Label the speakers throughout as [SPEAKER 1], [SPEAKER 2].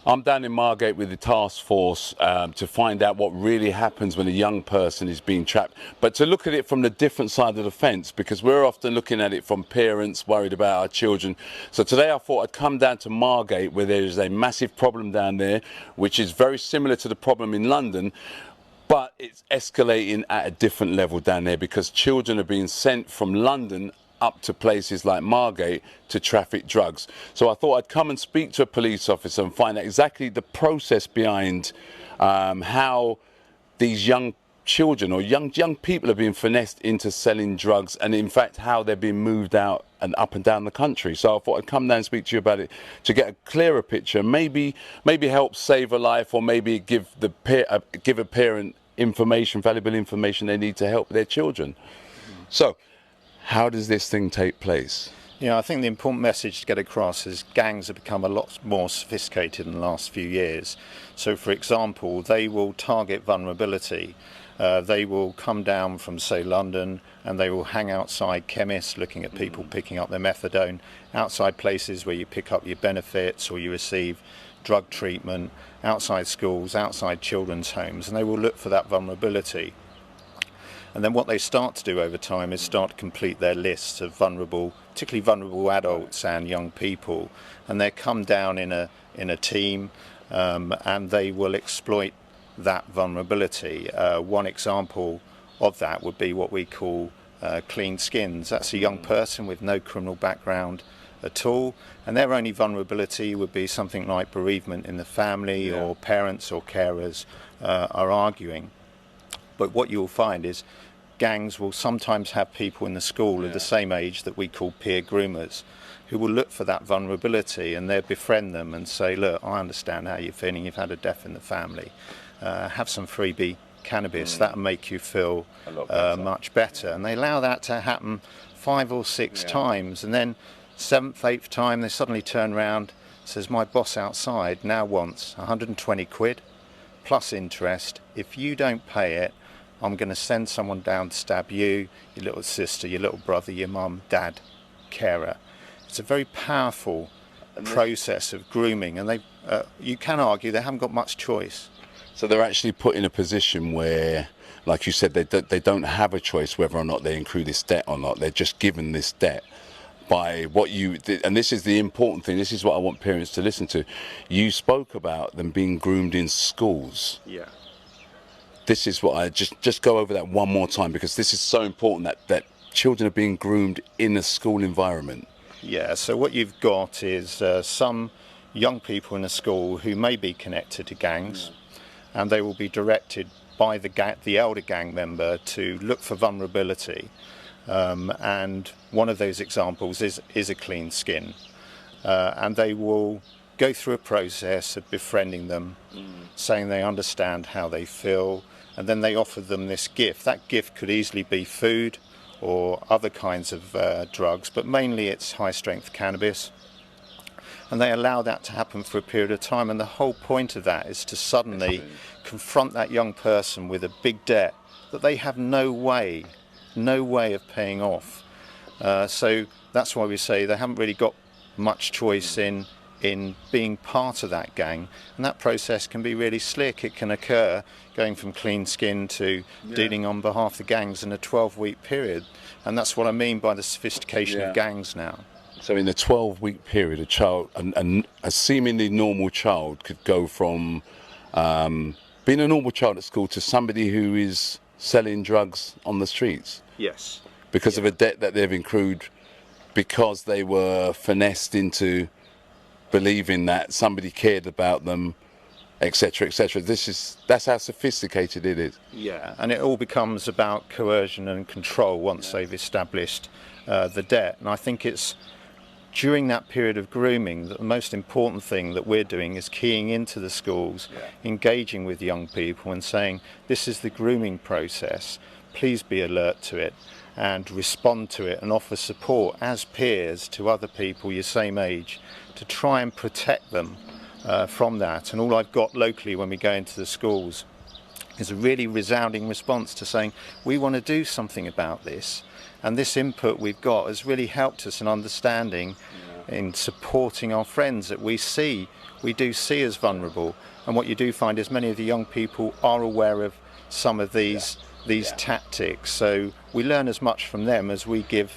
[SPEAKER 1] I'm down in Margate with the task force to find out what really happens when a young person is being trapped, but to look at it from the different side of the fence, because we're often looking at it from parents worried about our children. So today I thought I'd come down to Margate, where there is a massive problem down there, which is very similar to the problem in London, but it's escalating at a different level down there because children are being sent from London up to places like Margate to traffic drugs. So I thought I'd come and speak to a police officer and find out exactly the process behind how these young children or young people are being finessed into selling drugs, and in fact how they're being moved out and up and down the country. So I thought I'd come down and speak to you about it to get a clearer picture, maybe help save a life, or maybe give a parent information, valuable information they need to help their children. So how does this thing take place?
[SPEAKER 2] Yeah, I think the important message to get across is gangs have become a lot more sophisticated in the last few years. So, for example, they will target vulnerability. They will come down from, say, London, and they will hang outside chemists looking at people picking up their methadone, outside places where you pick up your benefits or you receive drug treatment, outside schools, outside children's homes, and they will look for that vulnerability. And then what they start to do over time is start to complete their lists of vulnerable, particularly vulnerable adults and young people. And they come down in a team, and they will exploit that vulnerability. One example of that would be what we call clean skins. That's a young person with no criminal background at all, and their only vulnerability would be something like bereavement in the family, or parents or carers are arguing. But what you'll find is gangs will sometimes have people in the school of the same age that we call peer groomers, who will look for that vulnerability, and they'll befriend them and say, look, I understand how you're feeling, you've had a death in the family, have some freebie cannabis, that'll make you feel much better. And they allow that to happen 5 or 6 times, and then 7th, 8th time they suddenly turn around, says, my boss outside now wants 120 quid plus interest. If you don't pay it, I'm going to send someone down to stab you, your little sister, your little brother, your mum, dad, carer. It's a very powerful process of grooming, and you can argue they haven't got much choice.
[SPEAKER 1] So they're actually put in a position where, like you said, they don't have a choice whether or not they accrue this debt or not. They're just given this debt by what you, and this is the important thing, this is what I want parents to listen to. You spoke about them being groomed in schools.
[SPEAKER 2] Yeah.
[SPEAKER 1] This is what I just go over that one more time, because this is so important, that children are being groomed in a school environment.
[SPEAKER 2] Yeah, so what you've got is some young people in a school who may be connected to gangs, and they will be directed by the elder gang member to look for vulnerability. And one of those examples is a clean skin. And they will go through a process of befriending them, saying they understand how they feel, and then they offer them this gift. That gift could easily be food or other kinds of drugs, but mainly it's high-strength cannabis. And they allow that to happen for a period of time, and the whole point of that is to suddenly confront that young person with a big debt that they have no way of paying off. So that's why we say they haven't really got much choice in being part of that gang, and that process can be really slick. It can occur going from clean skin to dealing on behalf of the gangs in a 12-week period, and that's what I mean by the sophistication of gangs now.
[SPEAKER 1] So in a 12-week period, a child, a seemingly normal child, could go from being a normal child at school to somebody who is selling drugs on the streets.
[SPEAKER 2] Yes.
[SPEAKER 1] Because of a debt that they've accrued, because they were finessed into believing that somebody cared about them, etc., etc. That's how sophisticated it is.
[SPEAKER 2] Yeah, and it all becomes about coercion and control once they've established the debt. And I think it's during that period of grooming that the most important thing that we're doing is keying into the schools, engaging with young people and saying, this is the grooming process, please be alert to it and respond to it and offer support as peers to other people your same age to try and protect them from that. And all I've got locally when we go into the schools is a really resounding response to saying, we want to do something about this. And this input we've got has really helped us in understanding, in supporting our friends, that we see we do see as vulnerable. And what you do find is many of the young people are aware of some of these tactics. So we learn as much from them as we give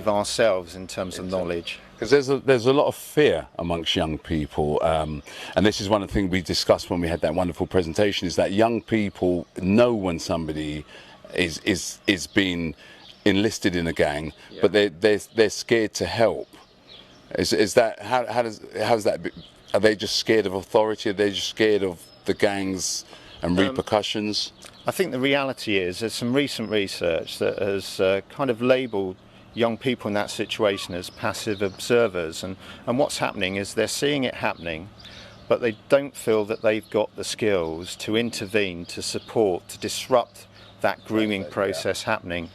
[SPEAKER 2] ourselves in terms of knowledge.
[SPEAKER 1] Because there's a lot of fear amongst young people, and this is one of the things we discussed when we had that wonderful presentation, is that young people know when somebody is being enlisted in a gang, but they're scared to help. Is that how's that? Are they just scared of authority? Are they just scared of the gangs and repercussions?
[SPEAKER 2] I think the reality is there's some recent research that has kind of labelled young people in that situation as passive observers, and what's happening is they're seeing it happening, but they don't feel that they've got the skills to intervene, to support, to disrupt that grooming process happening.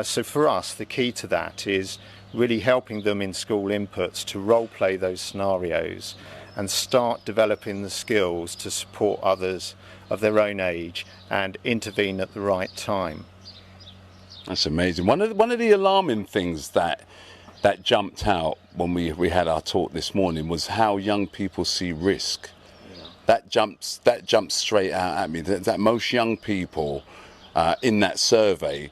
[SPEAKER 2] So for us, the key to that is really helping them in school inputs to role play those scenarios and start developing the skills to support others of their own age and intervene at the right time.
[SPEAKER 1] That's amazing. One of the alarming things that jumped out when we had our talk this morning was how young people see risk. That jumps straight out at me. That most young people in that survey.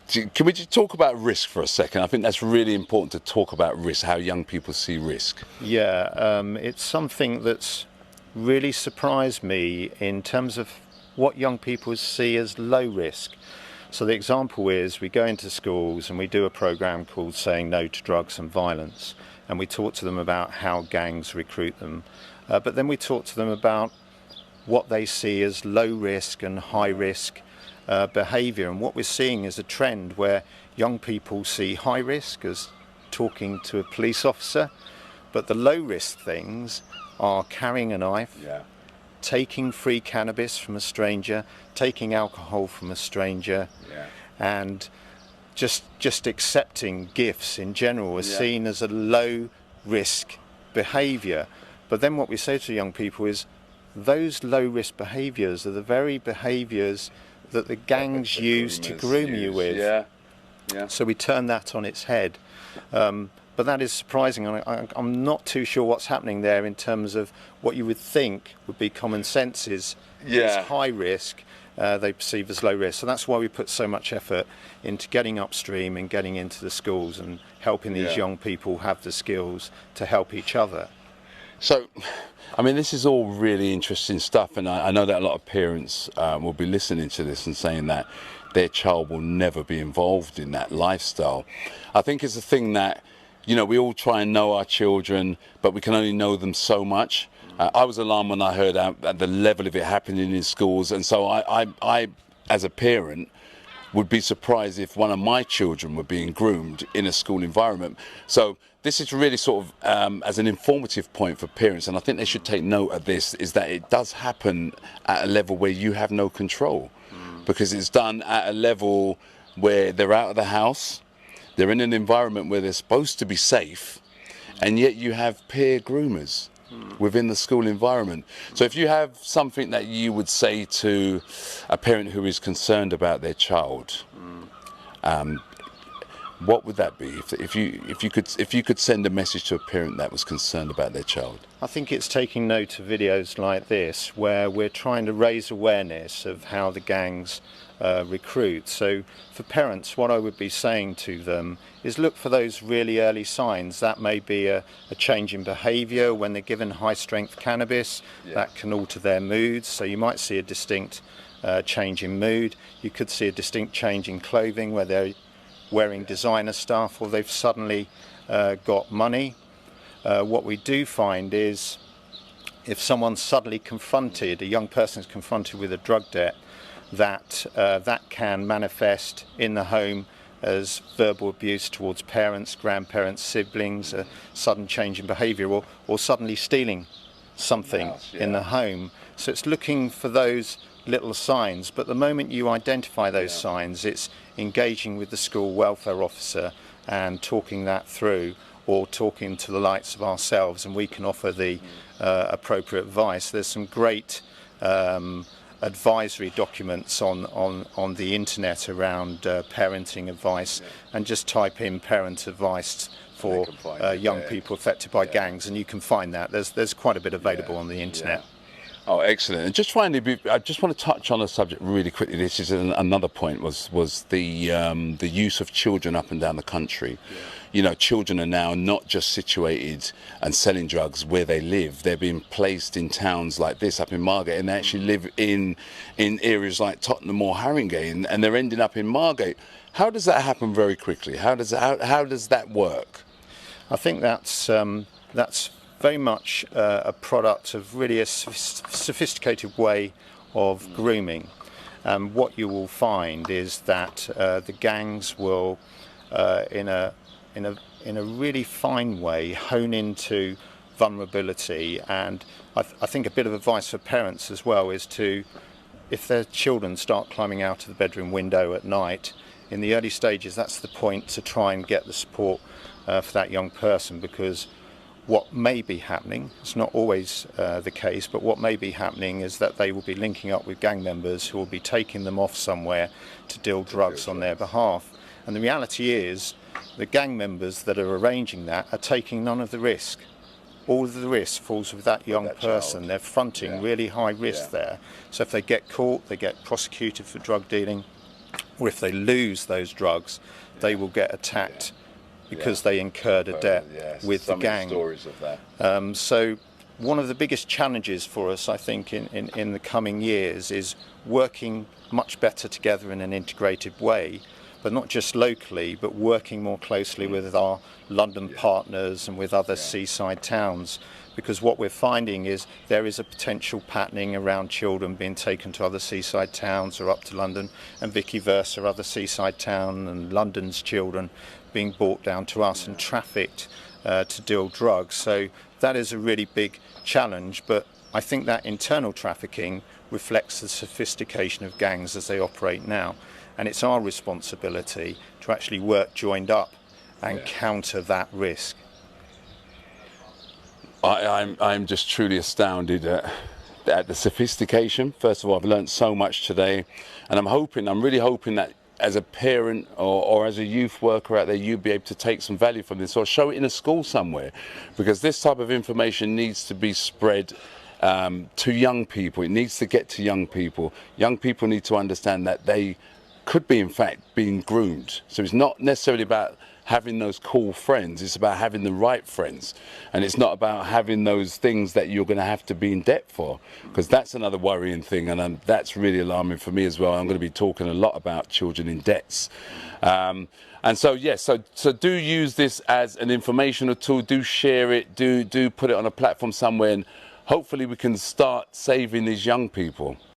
[SPEAKER 1] Can we just talk about risk for a second? I think that's really important to talk about risk, how young people see risk.
[SPEAKER 2] Yeah, it's something that's really surprised me in terms of what young people see as low risk. So the example is we go into schools and we do a program called Saying No to Drugs and Violence, and we talk to them about how gangs recruit them, but then we talk to them about what they see as low risk and high risk behaviour. And what we're seeing is a trend where young people see high risk as talking to a police officer, but the low risk things are carrying a knife, taking free cannabis from a stranger, taking alcohol from a stranger, and just accepting gifts in general is seen as a low risk behaviour. But then what we say to young people is those low risk behaviours are the very behaviours that the gangs use to groom you with. So we turn that on its head. But that is surprising, and I'm not too sure what's happening there in terms of what you would think would be common sense is high risk, they perceive as low risk. So that's why we put so much effort into getting upstream and getting into the schools and helping these young people have the skills to help each other.
[SPEAKER 1] So, I mean, this is all really interesting stuff, and I know that a lot of parents will be listening to this and saying that their child will never be involved in that lifestyle. I think it's a thing that, you know, we all try and know our children, but we can only know them so much. I was alarmed when I heard at the level of it happening in schools, and so I, as a parent, would be surprised if one of my children were being groomed in a school environment. So this is really sort of as an informative point for parents, and I think they should take note of this, is that it does happen at a level where you have no control, because it's done at a level where they're out of the house, they're in an environment where they're supposed to be safe, and yet you have peer groomers within the school environment. So if you have something that you would say to a parent who is concerned about their child, what would that be? If you could send a message to a parent that was concerned about their child?
[SPEAKER 2] I think it's taking note of videos like this where we're trying to raise awareness of how the gangs recruit. So for parents, what I would be saying to them is look for those really early signs. That may be a change in behaviour when they're given high strength cannabis. That can alter their moods, so you might see a distinct change in mood. You could see a distinct change in clothing where they're wearing designer stuff, or they've suddenly got money. What we do find is if someone's suddenly confronted, a young person is confronted with a drug debt, that can manifest in the home as verbal abuse towards parents, grandparents, siblings, a sudden change in behaviour, or suddenly stealing something in the home. So it's looking for those little signs, but the moment you identify those signs, it's engaging with the school welfare officer and talking that through, or talking to the likes of ourselves, and we can offer the appropriate advice. There's some great advisory documents on the internet around parenting advice, and just type in parent advice for young people affected by gangs, and you can find that. There's quite a bit available on the internet.
[SPEAKER 1] Oh, excellent. And just finally, I just want to touch on a subject really quickly. This is another point, was the use of children up and down the country. You know, children are now not just situated and selling drugs where they live. They're being placed in towns like this, up in Margate, and they actually live in areas like Tottenham or Haringey, and they're ending up in Margate. How does that happen very quickly? How does that work?
[SPEAKER 2] I think that's very much a product of really a sophisticated way of grooming. What you will find is that the gangs will, in a really fine way, hone into vulnerability. And I think a bit of advice for parents as well is to, if their children start climbing out of the bedroom window at night, in the early stages, that's the point to try and get the support for that young person, because what may be happening, it's not always the case, but what may be happening is that they will be linking up with gang members who will be taking them off somewhere to deal drugs on their behalf. And the reality is, the gang members that are arranging that are taking none of the risk. All of the risk falls with that young person. They're fronting really high risk there. So if they get caught, they get prosecuted for drug dealing, or if they lose those drugs, they will get attacked because they incurred a debt with the gang.
[SPEAKER 1] Stories of that.
[SPEAKER 2] So one of the biggest challenges for us, I think, in the coming years is working much better together in an integrated way, but not just locally, but working more closely with our London partners and with other seaside towns. Because what we're finding is there is a potential patterning around children being taken to other seaside towns or up to London, and vice versa, other seaside town and London's children being brought down to us and trafficked to deal drugs. So that is a really big challenge, but I think that internal trafficking reflects the sophistication of gangs as they operate now, and it's our responsibility to actually work joined up and counter that risk.
[SPEAKER 1] I'm just truly astounded at the sophistication. First of all, I've learned so much today, and I'm really hoping that as a parent or as a youth worker out there, you'll be able to take some value from this or show it in a school somewhere, because this type of information needs to be spread to young people. It needs to get to young people. Young people need to understand that they could be, in fact, being groomed. So it's not necessarily about having those cool friends, it's about having the right friends, and it's not about having those things that you're going to have to be in debt for, because that's another worrying thing, and that's really alarming for me as well. I'm going to be talking a lot about children in debts, and so yes, so do use this as an informational tool, do share it, do put it on a platform somewhere, and hopefully we can start saving these young people.